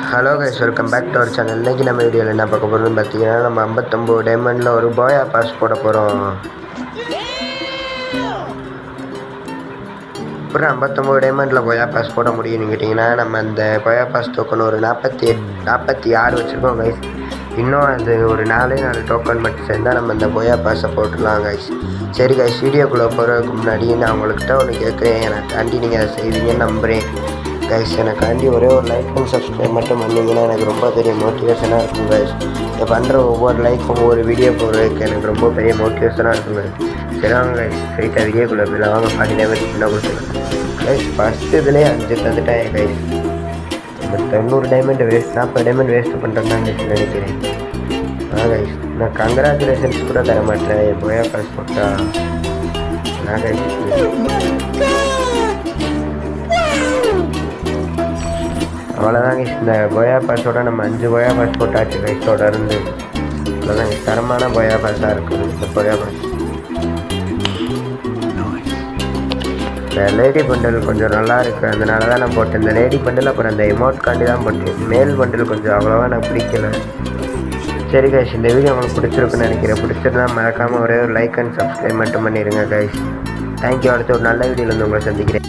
Hello guys, welcome back to our channel. இன்றைக்கி நம்ம வீடியோவில் என்ன பார்க்க போகிறோம்னு பார்த்தீங்கன்னா, நம்ம 59 டைமண்டில் ஒரு போயா பாஸ் போட போகிறோம். அப்புறம் 59 டைமண்டில் போயா பாஸ் போட முடியும்னு கேட்டிங்கன்னா, நம்ம அந்த போயா பாஸ் டோக்கன் ஒரு 46 வச்சுருக்கோம் கைஸ். இன்னும் அது ஒரு 4 டோக்கன் மட்டும் சேர்ந்தால் நம்ம அந்த போயா பாஸை போட்டுடலாம் கைஸ். சரி கைஸ், வீடியோக்குள்ளே போகிறதுக்கு முன்னாடி நான் உங்கள்கிட்ட ஒன்று கேட்குறேன். எனக்கு தாண்டி நீங்கள் அதை செய்வீங்கன்னு நம்புகிறேன் கைஸ். எனக்காண்டி ஒரே ஒரு லைக் அண்ட் சப்ஸ்கிரைப் மட்டும் பண்ணிங்கன்னா எனக்கு ரொம்ப பெரிய மோட்டிவேஷனாக இருக்கும் கைஸ். இதை பண்ணுற ஒவ்வொரு லைக்கும் ஒவ்வொரு வீடியோ போடுறதுக்கு எனக்கு ரொம்ப பெரிய மோட்டிவேஷனாக இருக்குங்க. சரி வாங்க கைஸ், ஸ்ட்ரைட்டாக வீடியோக்குள்ளே போய் வாங்க 40 டைமண்ட் பண்ண கொடுத்துருக்கேன் கைஸ். ஃபஸ்ட்டு இதுலேயே 5 தந்துட்டேன் கைஸ். நம்ம 90 டைமண்ட் வேஸ்ட் 40 டைமண்ட் வேஸ்ட் பண்ணுறேன்னு நினைக்கிறேன். கைஸ், நான் கங்க்ராச்சுலேஷன்ஸ் கூட தர மாட்டேன் என் போயா பாஸ் போட்டா. நான் கைஸ் அவ்வளோதான் கைஸ். இந்த போயா பாஸோட நம்ம 5 போயா பாஸ் போட்டாச்சு கைஸ். தொடர்ந்து அவ்வளோதான் கைஸ். தரமான போயா பாஸாக இருக்குது இந்த போயா பாஸ். இந்த லேடி பண்டில் கொஞ்சம் நல்லா இருக்குது, அதனால தான் நான் போட்டேன். இந்த லேடி பண்டில் அப்புறம் அந்த எமௌண்ட் காண்டி தான் போட்டேன். மேல் பண்டில் கொஞ்சம் அவ்வளோவா எனக்கு பிடிக்கல. சரி கைஸ், இந்த வீடியோ உங்களுக்கு பிடிச்சிருக்குன்னு நினைக்கிறேன். பிடிச்சிருந்தா மறக்காமல் ஒரே ஒரு லைக் அண்ட் சப்ஸ்கிரைப் மட்டும் பண்ணிடுங்க கைஸ். தேங்க்யூ. அடுத்து ஒரு நல்ல வீடியோவில் வந்து உங்களை சந்திக்கிறேன்.